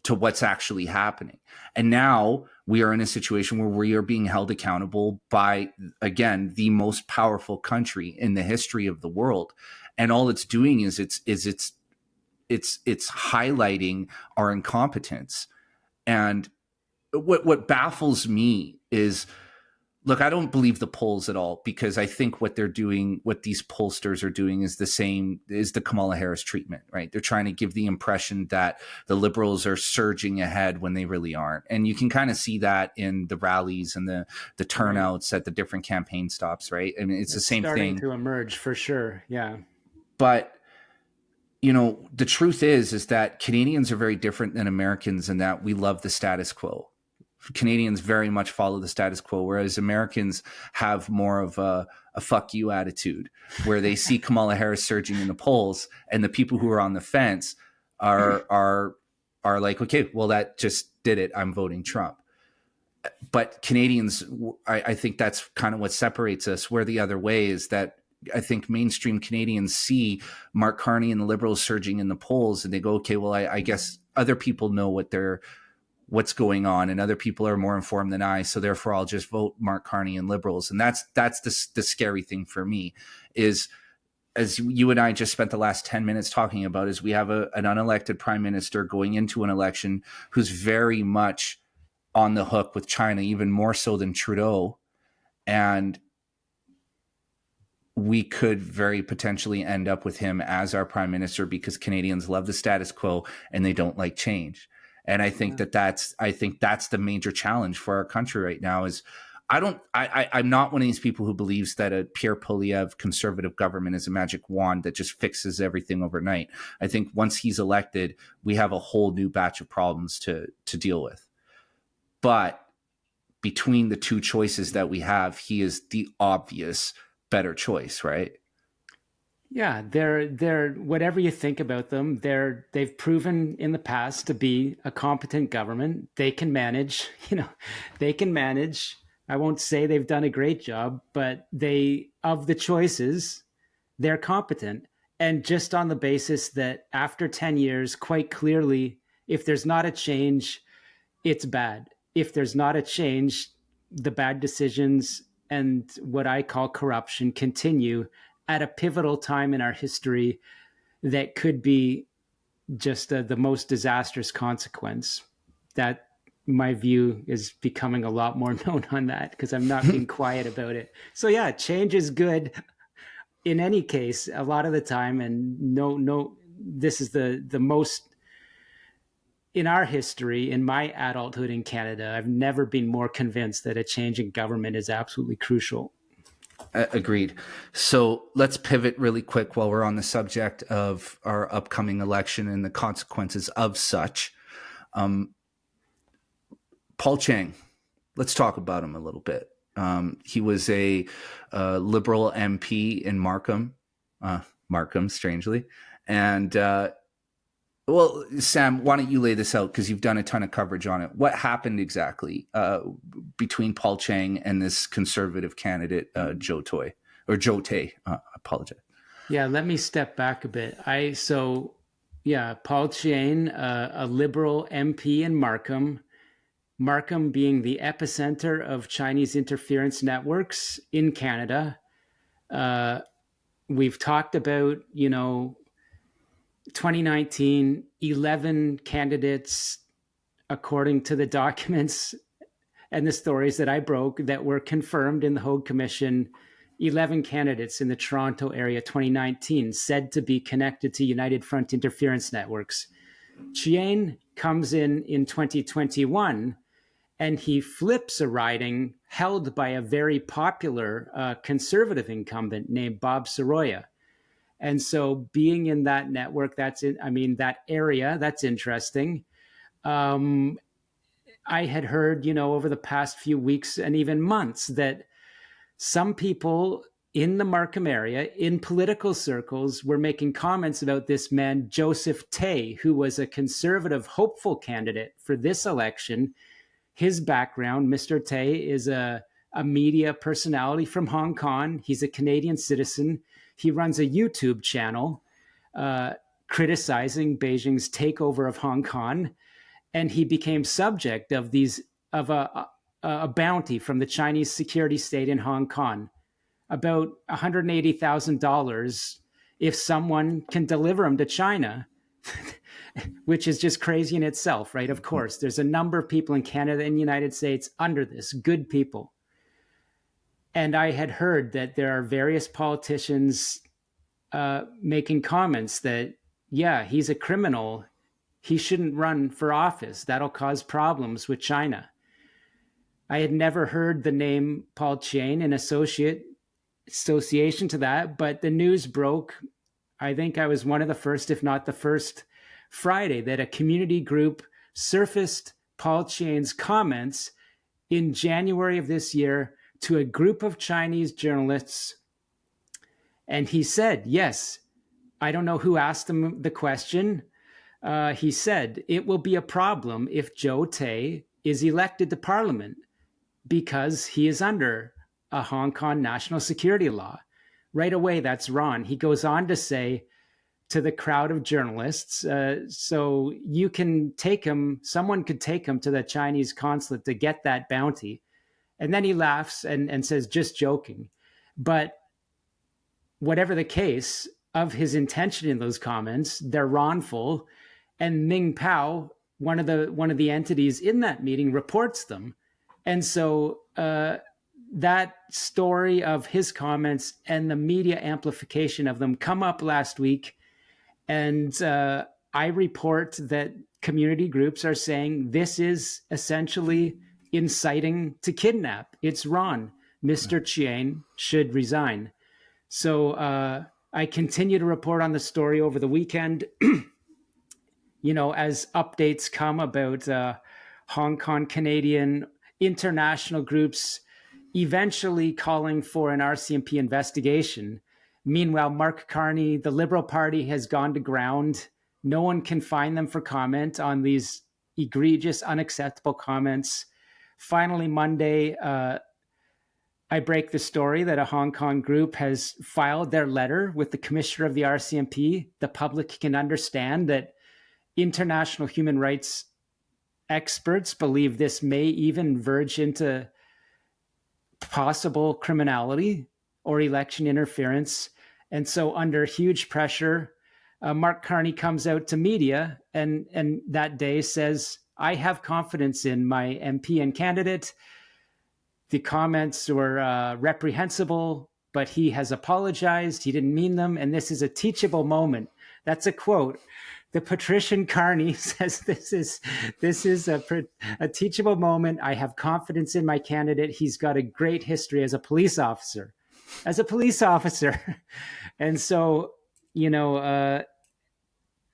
to what's actually happening. And now we are in a situation where we are being held accountable by, again, the most powerful country in the history of the world. And all it's doing is it's highlighting our incompetence. And what baffles me is, look, I don't believe the polls at all, because I think what they're doing, what these pollsters are doing, is the same as the Kamala Harris treatment, right? They're trying to give the impression that the Liberals are surging ahead when they really aren't. And you can kind of see that in the rallies and the turnouts at the different campaign stops, right? I mean, it's the same starting thing to emerge for sure. Yeah. But the truth is that Canadians are very different than Americans in that we love the status quo. Canadians very much follow the status quo, whereas Americans have more of a fuck you attitude, where they see Kamala Harris surging in the polls, and the people who are on the fence are like, okay, well, that just did it. I'm voting Trump. But Canadians, I think that's kind of what separates us. Where the other way is that I think mainstream Canadians see Mark Carney and the Liberals surging in the polls, and they go, okay, well, I guess other people know what's going on, and other people are more informed than I, so therefore I'll just vote Mark Carney and Liberals. And that's the scary thing for me, is, as you and I just spent the last 10 minutes talking about, is we have an unelected prime minister going into an election who's very much on the hook with China, even more so than Trudeau. And we could very potentially end up with him as our prime minister, because Canadians love the status quo and they don't like change. And I think that's the major challenge for our country right now. Is I'm not one of these people who believes that a Pierre Poilievre conservative government is a magic wand that just fixes everything overnight. I think once he's elected, we have a whole new batch of problems to deal with. But between the two choices that we have, he is the obvious better choice, right? Yeah, they're whatever you think about them, they've proven in the past to be a competent government. They can manage, they can manage. I won't say they've done a great job, but of the choices, they're competent. And just on the basis that after 10 years, quite clearly, if there's not a change, it's bad. If there's not a change, the bad decisions and what I call corruption continue at a pivotal time in our history that could be just the most disastrous consequence. That, my view, is becoming a lot more known on that, because I'm not being quiet about it. So yeah, change is good in any case a lot of the time. And no, this is the most, in our history, in my adulthood in Canada, I've never been more convinced that a change in government is absolutely crucial. Agreed. So let's pivot really quick while we're on the subject of our upcoming election and the consequences of such. Paul Chang, let's talk about him a little bit. He was a Liberal MP in Markham, strangely. And well, Sam, why don't you lay this out, because you've done a ton of coverage on it. What happened exactly between Paul Chang and this conservative candidate, Joe Tay? I apologize. Yeah, let me step back a bit. Paul Chang, a Liberal MP in Markham being the epicenter of Chinese interference networks in Canada. We've talked about, 2019, 11 candidates, according to the documents, and the stories that I broke that were confirmed in the Hogue Commission. 11 candidates in the Toronto area 2019 said to be connected to United Front interference networks. Chien comes in 2021, and he flips a riding held by a very popular conservative incumbent named Bob Soroya. And so being in that network, that area, that's interesting. I had heard, over the past few weeks and even months that some people in the Markham area, in political circles, were making comments about this man, Joseph Tay, who was a conservative hopeful candidate for this election. His background, Mr. Tay, is a media personality from Hong Kong. He's a Canadian citizen. He runs a YouTube channel criticizing Beijing's takeover of Hong Kong. And he became subject of a bounty from the Chinese security state in Hong Kong, about $180,000 if someone can deliver him to China, which is just crazy in itself, right? Of course, there's a number of people in Canada and the United States under this, good people. And I had heard that there are various politicians making comments that, yeah, he's a criminal. He shouldn't run for office. That'll cause problems with China. I had never heard the name Paul Chien in association to that, but the news broke. I think I was one of the first, if not the first, Friday that a community group surfaced Paul Chien's comments in January of this year to a group of Chinese journalists. And he said, yes, I don't know who asked him the question. He said, it will be a problem if Joe Tay is elected to parliament because he is under a Hong Kong national security law. Right away, that's Ron. He goes on to say to the crowd of journalists, so you can take him, someone could take him to the Chinese consulate to get that bounty. And then he laughs and says, just joking. But whatever the case of his intention in those comments, they're wrongful. And Ming Pao, one of the entities in that meeting, reports them. And so that story of his comments and the media amplification of them come up last week. And I report that community groups are saying this is essentially inciting to kidnap. It's wrong. Mr. Chien should resign. So I continue to report on the story over the weekend. As updates come about Hong Kong Canadian international groups eventually calling for an RCMP investigation. Meanwhile, Mark Carney, the Liberal Party, has gone to ground. No one can find them for comment on these egregious, unacceptable comments. Finally, Monday, I break the story that a Hong Kong group has filed their letter with the commissioner of the RCMP. The public can understand that international human rights experts believe this may even verge into possible criminality or election interference. And so under huge pressure, Mark Carney comes out to media and that day says, I have confidence in my MP and candidate. The comments were reprehensible, but he has apologized. He didn't mean them. And this is a teachable moment. That's a quote. The patrician Carney says this is a teachable moment. I have confidence in my candidate. He's got a great history as a police officer. And so,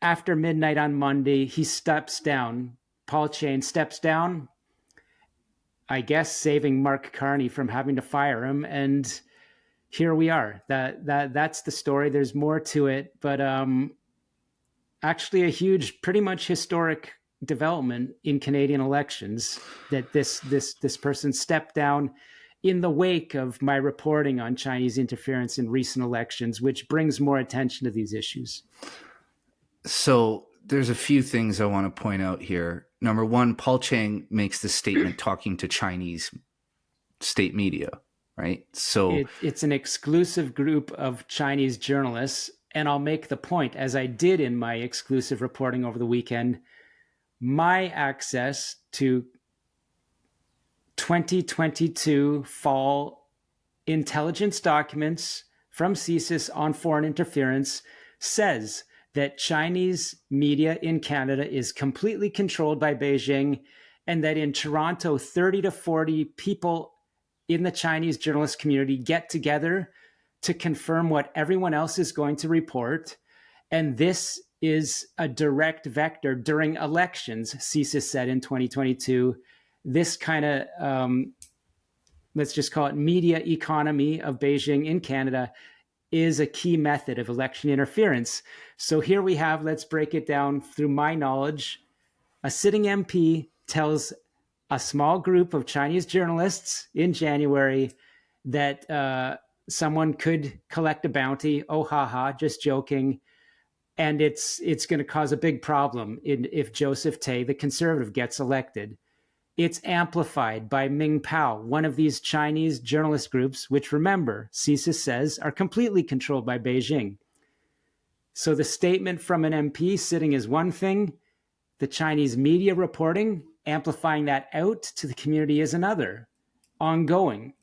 after midnight on Monday, he steps down. Paul Chien steps down, I guess, saving Mark Carney from having to fire him. And here we are. That's the story. There's more to it, but actually a huge, pretty much historic development in Canadian elections that this person stepped down in the wake of my reporting on Chinese interference in recent elections, which brings more attention to these issues. So there's a few things I want to point out here. Number one, Paul Chien makes this statement talking to Chinese state media, right? So it's an exclusive group of Chinese journalists. And I'll make the point, as I did in my exclusive reporting over the weekend, my access to 2022 fall intelligence documents from CSIS on foreign interference says that Chinese media in Canada is completely controlled by Beijing, and that in Toronto, 30 to 40 people in the Chinese journalist community get together to confirm what everyone else is going to report. And this is a direct vector during elections, CSIS said in 2022. This kind of, let's just call it media economy of Beijing in Canada, is a key method of election interference. So here we have, let's break it down through my knowledge. A sitting MP tells a small group of Chinese journalists in January that someone could collect a bounty. Oh, haha, just joking. And it's going to cause a big problem if Joseph Tay, the conservative, gets elected. It's amplified by Ming Pao, one of these Chinese journalist groups, which, remember, CSIS says are completely controlled by Beijing. So the statement from an MP sitting is one thing. The Chinese media reporting, amplifying that out to the community, is another, ongoing.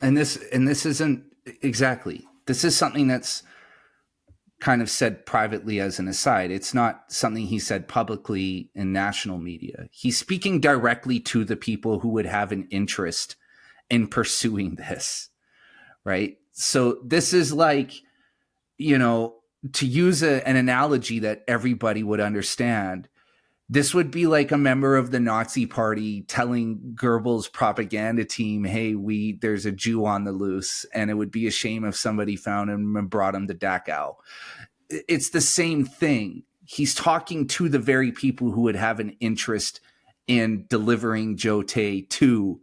And this isn't exactly. This is something that's kind of said privately as an aside. It's not something he said publicly in national media. He's speaking directly to the people who would have an interest in pursuing this, right? So this is like, to use an analogy that everybody would understand, this would be like a member of the Nazi party telling Goebbels' propaganda team, hey, there's a Jew on the loose, and it would be a shame if somebody found him and brought him to Dachau. It's the same thing. He's talking to the very people who would have an interest in delivering Joe Tay to,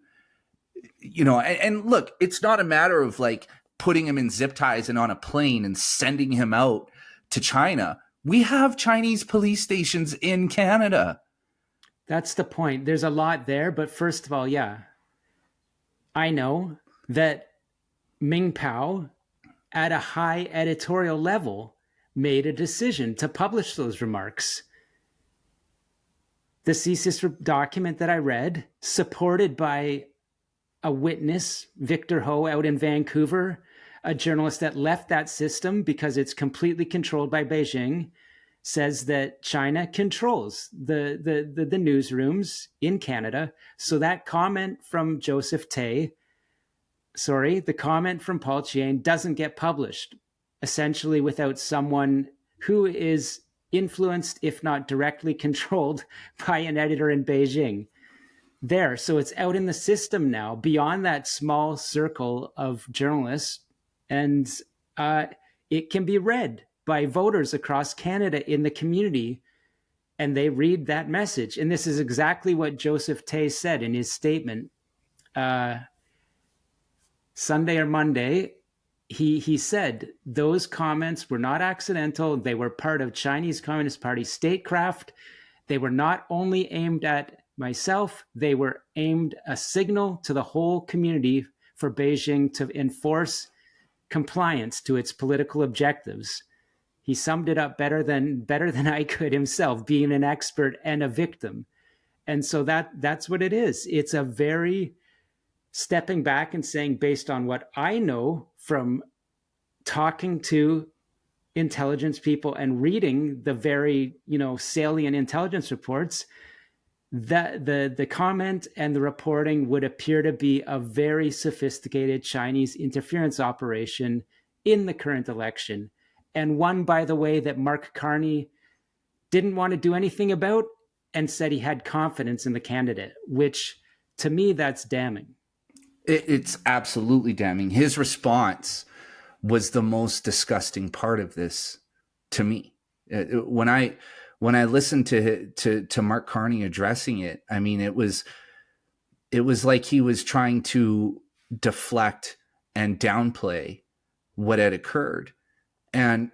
and look, it's not a matter of like putting him in zip ties and on a plane and sending him out to China. We have Chinese police stations in Canada. That's the point. There's a lot there. But first of all, yeah, I know that Ming Pao at a high editorial level made a decision to publish those remarks. The CSIS document that I read, supported by a witness, Victor Ho, out in Vancouver, a journalist that left that system because it's completely controlled by Beijing, says that China controls the newsrooms in Canada. So that comment from Joseph Tay, the comment from Paul Chien doesn't get published, essentially without someone who is influenced, if not directly controlled, by an editor in Beijing. There, so it's out in the system now, beyond that small circle of journalists, and it can be read by voters across Canada in the community, and they read that message. And this is exactly what Joseph Tay said in his statement Sunday or Monday. He said those comments were not accidental. They were part of Chinese Communist Party statecraft. They were not only aimed at myself, they were aimed a signal to the whole community for Beijing to enforce compliance to its political objectives. He summed it up better than I could himself, being an expert and a victim. And so that's what it is. It's a very stepping back and saying, based on what I know from talking to intelligence people and reading the very, salient intelligence reports, that the comment and the reporting would appear to be a very sophisticated Chinese interference operation in the current election. And one, by the way, that Mark Carney didn't want to do anything about and said he had confidence in the candidate, which to me, that's damning. It's absolutely damning. His response was the most disgusting part of this to me. When I listened to Mark Carney addressing it, I mean, it was like he was trying to deflect and downplay what had occurred. And,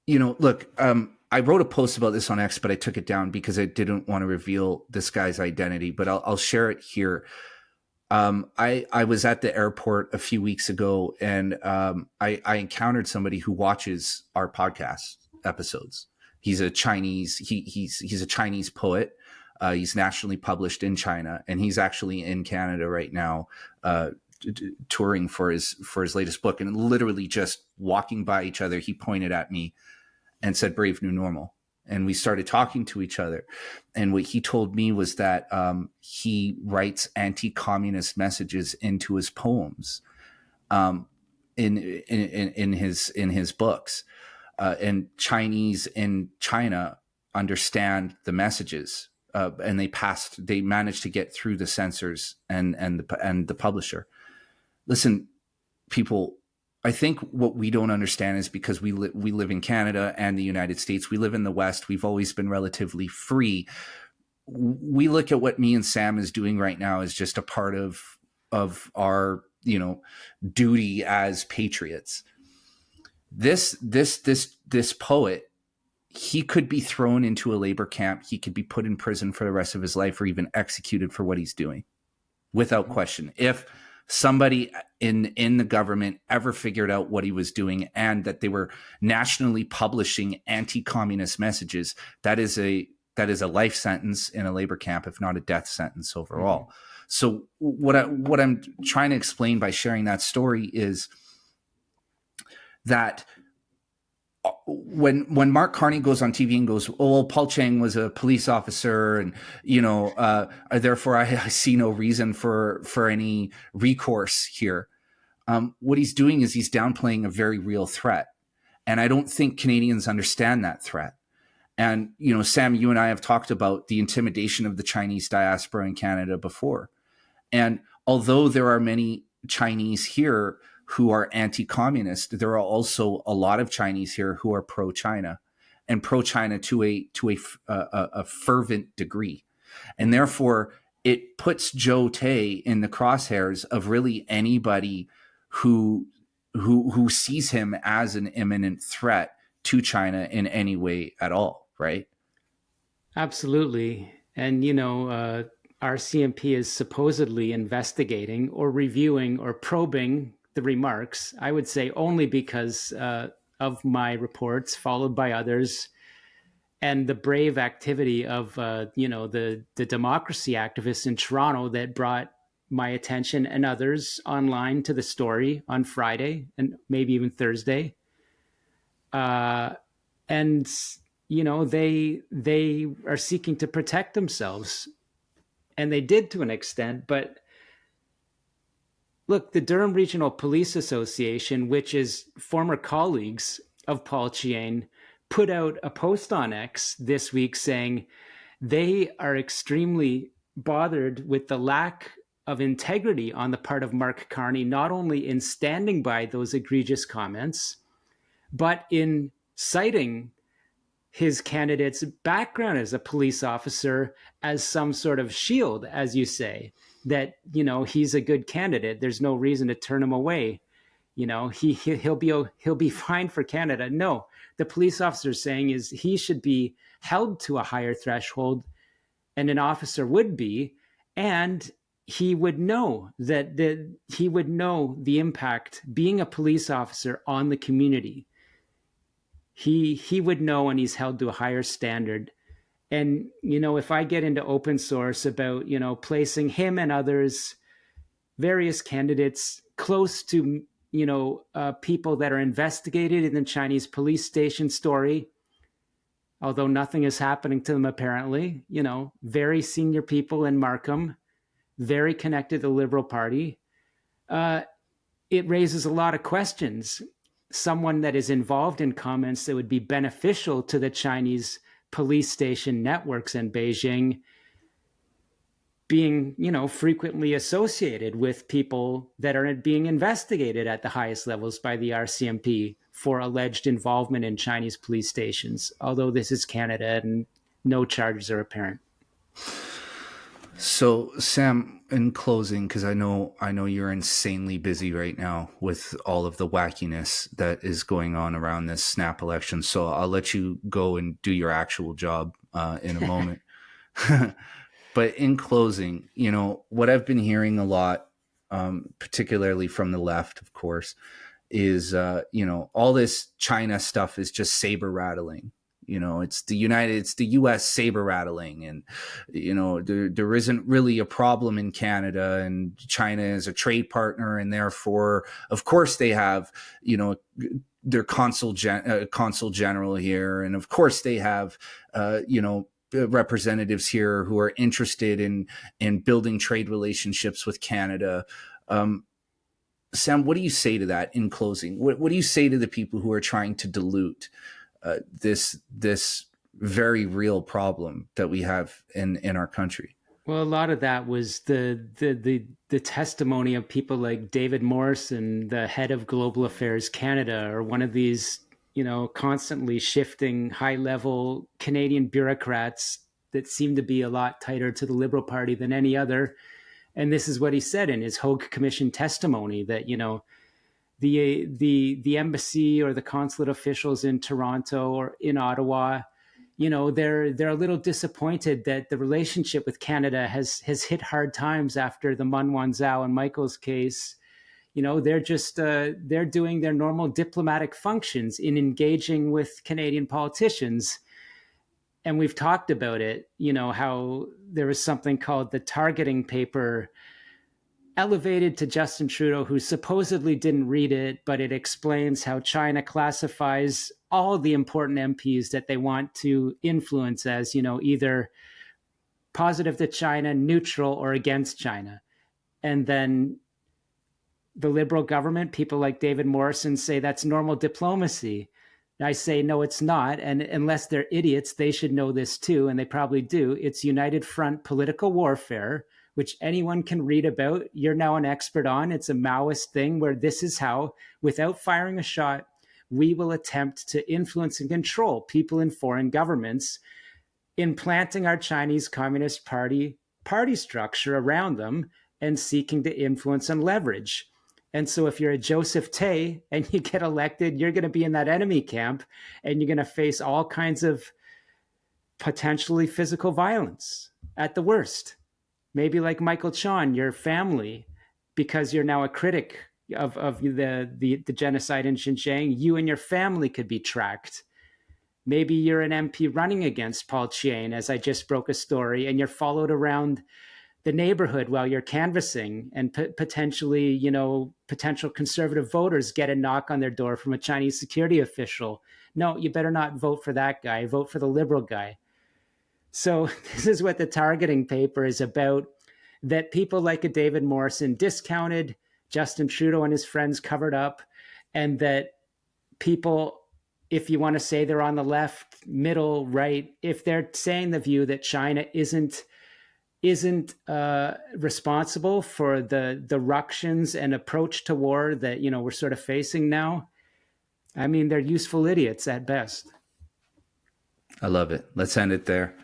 look, I wrote a post about this on X, but I took it down because I didn't want to reveal this guy's identity, but I'll share it here. I was at the airport a few weeks ago, and I encountered somebody who watches our podcast episodes. He's a Chinese, he's a Chinese poet. He's nationally published in China, and he's actually in Canada right now, touring for his latest book. And literally just walking by each other, he pointed at me and said, "Brave New Normal." And we started talking to each other. And what he told me was that he writes anti-communist messages into his poems, in his books. And Chinese in China understand the messages, and they managed to get through the censors and the publisher. Listen, people, I think what we don't understand is because we live in Canada and the United States, we live in the West, we've always been relatively free. We look at what me and Sam is doing right now as just a part of our, duty as patriots. This poet, he could be thrown into a labor camp. He could be put in prison for the rest of his life, or even executed for what he's doing, without question. If somebody in the government ever figured out what he was doing and that they were nationally publishing anti-communist messages, that is a life sentence in a labor camp, if not a death sentence overall. Mm-hmm. So what I'm trying to explain by sharing that story is that when Mark Carney goes on TV and goes, "Oh, well, Paul Chang was a police officer, and therefore I see no reason for any recourse here," what he's doing is he's downplaying a very real threat, and I don't think Canadians understand that threat. And Sam, you and I have talked about the intimidation of the Chinese diaspora in Canada before, and although there are many Chinese here who are anti-communist, there are also a lot of Chinese here who are pro-China, and pro-China to a fervent degree. And therefore, it puts Joe Tay in the crosshairs of really anybody who sees him as an imminent threat to China in any way at all, right? Absolutely. And, our CMP is supposedly investigating or reviewing or probing the remarks, I would say only because of my reports, followed by others, and the brave activity of the democracy activists in Toronto that brought my attention and others online to the story on Friday and maybe even Thursday. And they are seeking to protect themselves, and they did to an extent, but. Look, the Durham Regional Police Association, which is former colleagues of Paul Chang, put out a post on X this week saying they are extremely bothered with the lack of integrity on the part of Mark Carney, not only in standing by those egregious comments, but in citing his candidate's background as a police officer as some sort of shield, as you say, that, he's a good candidate. There's no reason to turn him away. He'll be fine for Canada. No, the police officer is saying is he should be held to a higher threshold, and an officer would be, and he would know the impact being a police officer on the community. He would know, and he's held to a higher standard. And, if I get into open source about, placing him and others, various candidates close to, people that are investigated in the Chinese police station story, although nothing is happening to them apparently, very senior people in Markham, very connected to the Liberal Party, it raises a lot of questions. Someone that is involved in comments that would be beneficial to the Chinese police station networks in Beijing being, frequently associated with people that are being investigated at the highest levels by the RCMP for alleged involvement in Chinese police stations, although this is Canada and no charges are apparent. So, Sam, in closing, because I know you're insanely busy right now with all of the wackiness that is going on around this snap election, so I'll let you go and do your actual job in a moment. But in closing, what I've been hearing a lot, particularly from the left, of course, is all this China stuff is just saber rattling. It's the U.S. saber rattling, and there isn't really a problem in Canada, and China is a trade partner, and therefore, of course, they have their consul general here, and of course they have representatives here who are interested in building trade relationships with Canada. Sam, what do you say to that in closing? What do you say to the people who are trying to dilute this very real problem that we have in our country? Well, a lot of that was the testimony of people like David Morrison, the head of Global Affairs Canada, or one of these, constantly shifting high-level Canadian bureaucrats that seem to be a lot tighter to the Liberal Party than any other. And this is what he said in his Hogue Commission testimony, that, the embassy or the consulate officials in Toronto or in Ottawa, they're a little disappointed that the relationship with Canada has hit hard times after the Mun Wanzhou and Michael's case. They're just they're doing their normal diplomatic functions in engaging with Canadian politicians. And we've talked about it, how there was something called the targeting paper elevated to Justin Trudeau, who supposedly didn't read it, but it explains how China classifies all the important MPs that they want to influence as, either positive to China, neutral, or against China. And then the Liberal government, people like David Morrison, say that's normal diplomacy. I say, no, it's not. And unless they're idiots, they should know this too. And they probably do. It's United Front political warfare, which anyone can read about. You're now an expert on. It's a Maoist thing where this is how, without firing a shot, we will attempt to influence and control people in foreign governments, implanting our Chinese Communist Party structure around them and seeking to influence and leverage. And so if you're a Joseph Tay and you get elected, you're going to be in that enemy camp, and you're going to face all kinds of potentially physical violence at the worst. Maybe like Michael Chan, your family, because you're now a critic of the genocide in Xinjiang, you and your family could be tracked. Maybe you're an MP running against Paul Chien, as I just broke a story, and you're followed around the neighborhood while you're canvassing, and potentially, potential conservative voters get a knock on their door from a Chinese security official. No, you better not vote for that guy. Vote for the Liberal guy. So this is what the targeting paper is about, that people like a David Morrison discounted, Justin Trudeau and his friends covered up, and that people, if you want to say they're on the left, middle, right, if they're saying the view that China isn't responsible for the ructions and approach to war that, we're sort of facing now, I mean, they're useful idiots at best. I love it. Let's end it there.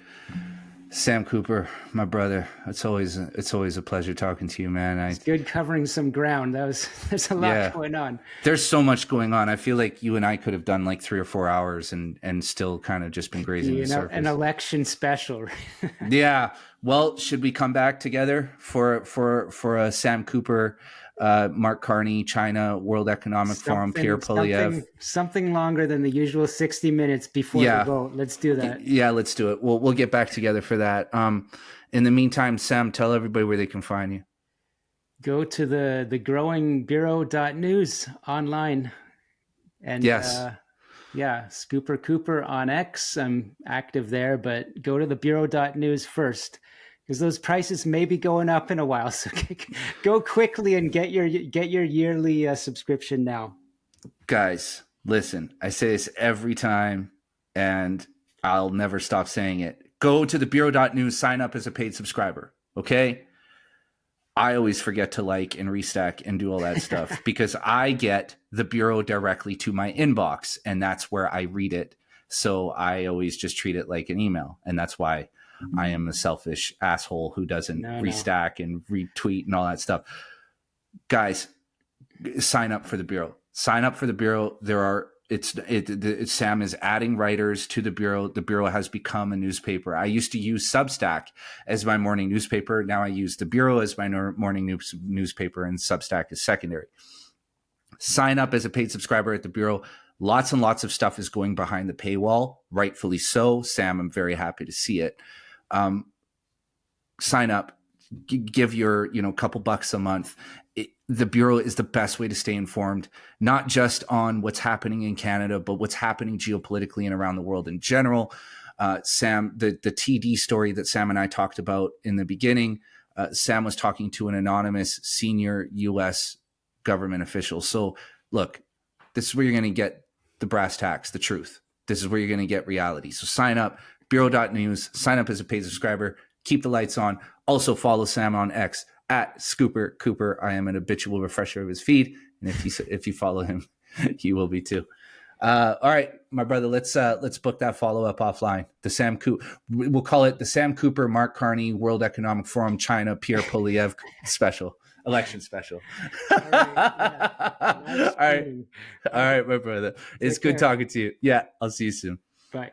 Sam Cooper, my brother, it's always a pleasure talking to you, man. It's good covering some ground. There's a lot going on. There's so much going on. I feel like you and I could have done like 3 or 4 hours and still kind of just been grazing the surface. An election special. Yeah. Well, should we come back together for a Sam Cooper, Mark Carney, China, World Economic Forum, Pierre Poilievre? Something longer than the usual 60 minutes before the vote. Let's do that. Yeah, let's do it. We'll get back together for that. In the meantime, Sam, tell everybody where they can find you. Go to the growingbureau.news online. And yes. Scooper Cooper on X. I'm active there, but go to the bureau.news first, because those prices may be going up in a while. So go quickly and get your yearly subscription now. Guys, listen, I say this every time, and I'll never stop saying it. Go to the bureau.news, sign up as a paid subscriber, okay? I always forget to like and restack and do all that stuff because I get the Bureau directly to my inbox, and that's where I read it. So I always just treat it like an email, and that's why I am a selfish asshole who doesn't restack and retweet and all that stuff. Guys, sign up for the Bureau. Sign up for the Bureau. Sam is adding writers to the Bureau. The Bureau has become a newspaper. I used to use Substack as my morning newspaper. Now I use the Bureau as my morning newspaper, and Substack is secondary. Sign up as a paid subscriber at the Bureau. Lots and lots of stuff is going behind the paywall, rightfully so. Sam, I'm very happy to see it. Sign up, give your couple bucks a month. The Bureau is the best way to stay informed, not just on what's happening in Canada, but what's happening geopolitically and around the world in general. Sam, the TD story that Sam and I talked about in the beginning, Sam was talking to an anonymous senior U.S. government official. So look, this is where you're going to get the brass tacks, the truth. This is where you're going to get reality. So sign up, Bureau.news, sign up as a paid subscriber, keep the lights on. Also follow Sam on X at Scooper Cooper. I am an habitual refresher of his feed. And if you follow him, you will be too. All right, my brother, let's book that follow-up offline. The Sam Cooper, we'll call it the Sam Cooper, Mark Carney, World Economic Forum, China, Pierre Polyev special, election special. All right, all right, my brother. It's good talking to you. Yeah, I'll see you soon. Bye.